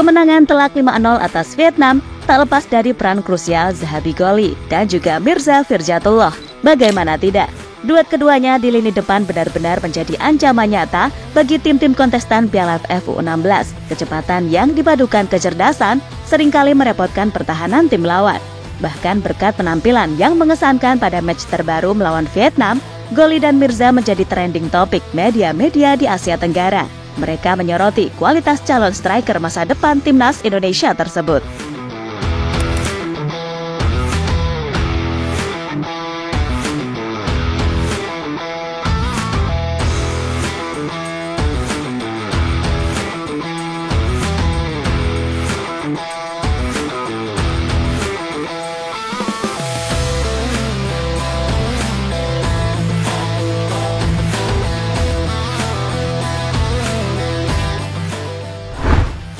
Kemenangan telak 5-0 atas Vietnam tak lepas dari peran krusial Zahabi Goli dan juga Mirza Firjatullah. Bagaimana tidak? Duet keduanya di lini depan benar-benar menjadi ancaman nyata bagi tim-tim kontestan Piala AFF U16. Kecepatan yang dipadukan kecerdasan seringkali merepotkan pertahanan tim lawan. Bahkan berkat penampilan yang mengesankan pada match terbaru melawan Vietnam, Goli dan Mirza menjadi trending topik media-media di Asia Tenggara. Mereka menyoroti kualitas calon striker masa depan timnas Indonesia tersebut.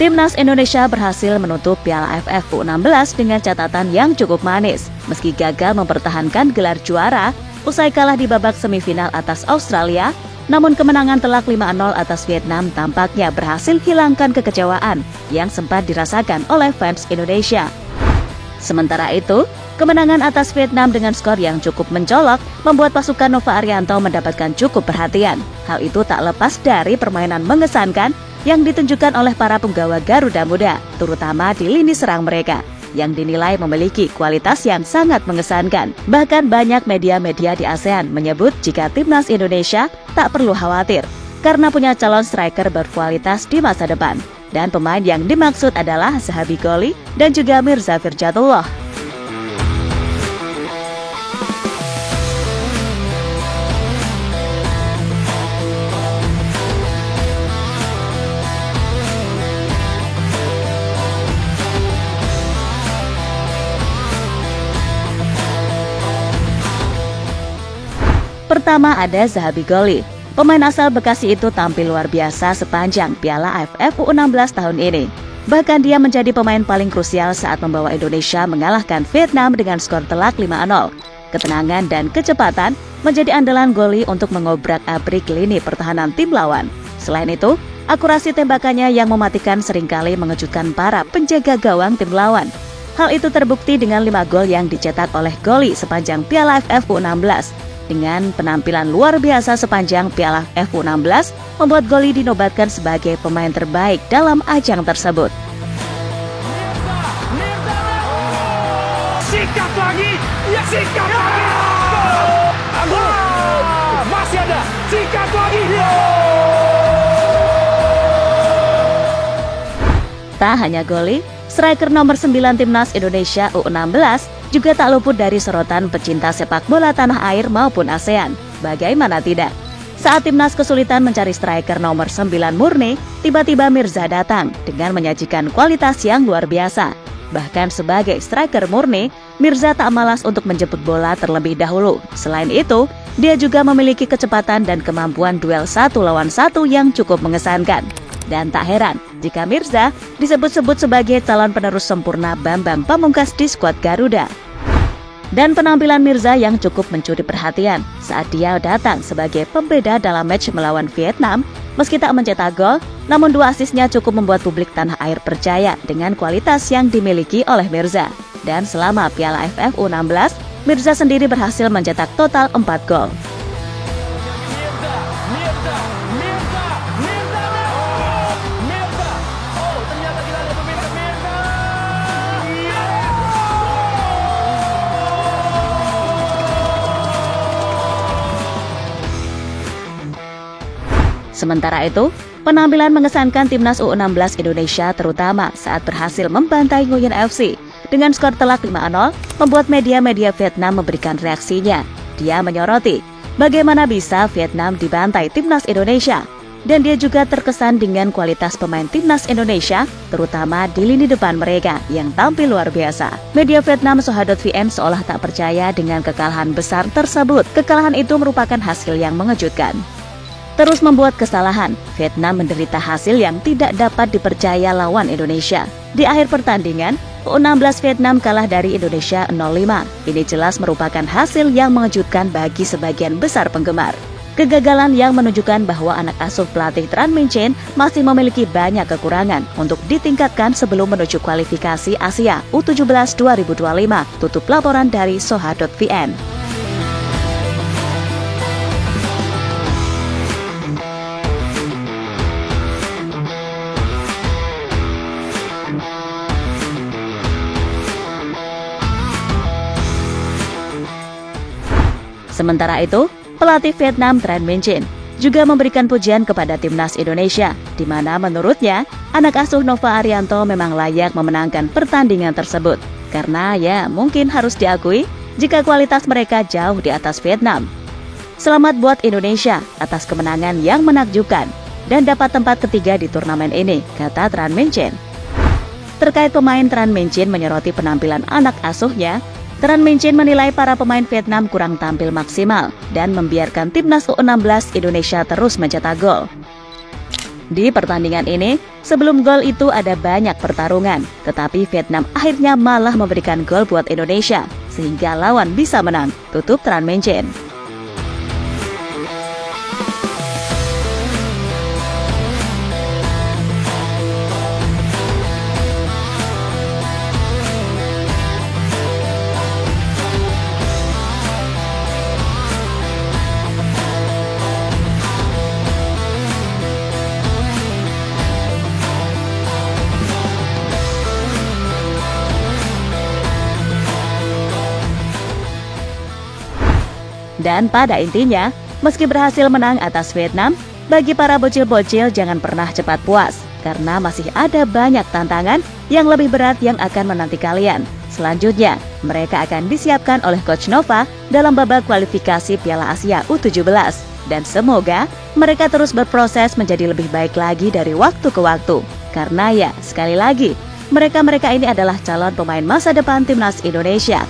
Timnas Indonesia berhasil menutup Piala AFF U16 dengan catatan yang cukup manis. Meski gagal mempertahankan gelar juara, usai kalah di babak semifinal atas Australia, namun kemenangan telak 5-0 atas Vietnam tampaknya berhasil hilangkan kekecewaan yang sempat dirasakan oleh fans Indonesia. Sementara itu, kemenangan atas Vietnam dengan skor yang cukup mencolok membuat pasukan Nova Arianto mendapatkan cukup perhatian. Hal itu tak lepas dari permainan mengesankan yang ditunjukkan oleh para penggawa Garuda Muda, terutama di lini serang mereka, yang dinilai memiliki kualitas yang sangat mengesankan. Bahkan banyak media-media di ASEAN menyebut jika timnas Indonesia tak perlu khawatir, karena punya calon striker berkualitas di masa depan. Dan pemain yang dimaksud adalah Zahabi Goli dan juga Mirza Firjatullah. Pertama ada Zahabi Goli. Pemain asal Bekasi itu tampil luar biasa sepanjang Piala AFF U16 tahun ini. Bahkan dia menjadi pemain paling krusial saat membawa Indonesia mengalahkan Vietnam dengan skor telak 5-0. Ketenangan dan kecepatan menjadi andalan Goli untuk mengobrak-abrik lini pertahanan tim lawan. Selain itu, akurasi tembakannya yang mematikan seringkali mengejutkan para penjaga gawang tim lawan. Hal itu terbukti dengan 5 gol yang dicetak oleh Goli sepanjang Piala AFF U16. Dengan penampilan luar biasa sepanjang Piala AFF U16, membuat Goli dinobatkan sebagai pemain terbaik dalam ajang tersebut. Sikat lagi, ya sikat lagi. Masih ada, sikat lagi. Tak hanya Goli, striker nomor 9 timnas Indonesia U16 juga tak luput dari sorotan pecinta sepak bola tanah air maupun ASEAN. Bagaimana tidak? Saat timnas kesulitan mencari striker nomor 9 murni, tiba-tiba Mirza datang dengan menyajikan kualitas yang luar biasa. Bahkan sebagai striker murni, Mirza tak malas untuk menjemput bola terlebih dahulu. Selain itu, dia juga memiliki kecepatan dan kemampuan duel 1 lawan 1 yang cukup mengesankan. Dan tak heran jika Mirza disebut-sebut sebagai calon penerus sempurna Bambang Pamungkas di skuad Garuda. Dan penampilan Mirza yang cukup mencuri perhatian saat dia datang sebagai pembeda dalam match melawan Vietnam. Meski tak mencetak gol, namun 2 asisnya cukup membuat publik tanah air percaya dengan kualitas yang dimiliki oleh Mirza. Dan selama Piala AFF U16, Mirza sendiri berhasil mencetak total 4 gol. Sementara itu, penampilan mengesankan timnas U16 Indonesia terutama saat berhasil membantai Nguyen FC dengan skor telak 5-0 membuat media-media Vietnam memberikan reaksinya. Dia menyoroti bagaimana bisa Vietnam dibantai timnas Indonesia, dan dia juga terkesan dengan kualitas pemain timnas Indonesia terutama di lini depan mereka yang tampil luar biasa. Media Vietnam Soha.vn seolah tak percaya dengan kekalahan besar tersebut. Kekalahan itu merupakan hasil yang mengejutkan. Terus membuat kesalahan, Vietnam menderita hasil yang tidak dapat dipercaya lawan Indonesia. Di akhir pertandingan, U16 Vietnam kalah dari Indonesia 0-5. Ini jelas merupakan hasil yang mengejutkan bagi sebagian besar penggemar. Kegagalan yang menunjukkan bahwa anak asuh pelatih Tran Minh Chen masih memiliki banyak kekurangan untuk ditingkatkan sebelum menuju kualifikasi Asia U17 2025. Tutup laporan dari Soha.vn. Sementara itu, pelatih Vietnam Tran Minh Chen juga memberikan pujian kepada timnas Indonesia, di mana menurutnya anak asuh Nova Arianto memang layak memenangkan pertandingan tersebut. Karena ya mungkin harus diakui jika kualitas mereka jauh di atas Vietnam. Selamat buat Indonesia atas kemenangan yang menakjubkan dan dapat tempat ketiga di turnamen ini, kata Tran Minh Chen. Terkait pemain, Tran Minh Chen menyoroti penampilan anak asuhnya. Tran Minh Chen menilai para pemain Vietnam kurang tampil maksimal dan membiarkan timnas U16 Indonesia terus mencetak gol. Di pertandingan ini, sebelum gol itu ada banyak pertarungan, tetapi Vietnam akhirnya malah memberikan gol buat Indonesia, sehingga lawan bisa menang, tutup Tran Minh Chen. Dan pada intinya, meski berhasil menang atas Vietnam, bagi para bocil-bocil jangan pernah cepat puas, karena masih ada banyak tantangan yang lebih berat yang akan menanti kalian. Selanjutnya, mereka akan disiapkan oleh Coach Nova dalam babak kualifikasi Piala Asia U17. Dan semoga mereka terus berproses menjadi lebih baik lagi dari waktu ke waktu. Karena ya, sekali lagi, mereka ini adalah calon pemain masa depan timnas Indonesia.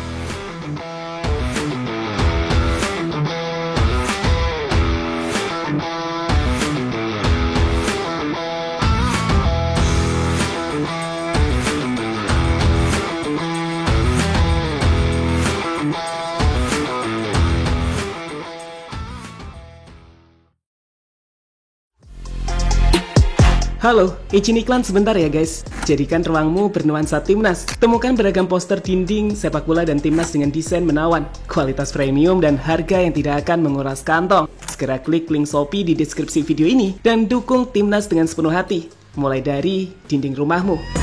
Halo, izin iklan sebentar ya guys. Jadikan ruangmu bernuansa timnas. Temukan beragam poster dinding, sepak bola dan timnas dengan desain menawan, kualitas premium dan harga yang tidak akan menguras kantong. Segera klik link Shopee di deskripsi video ini dan dukung timnas dengan sepenuh hati. Mulai dari dinding rumahmu.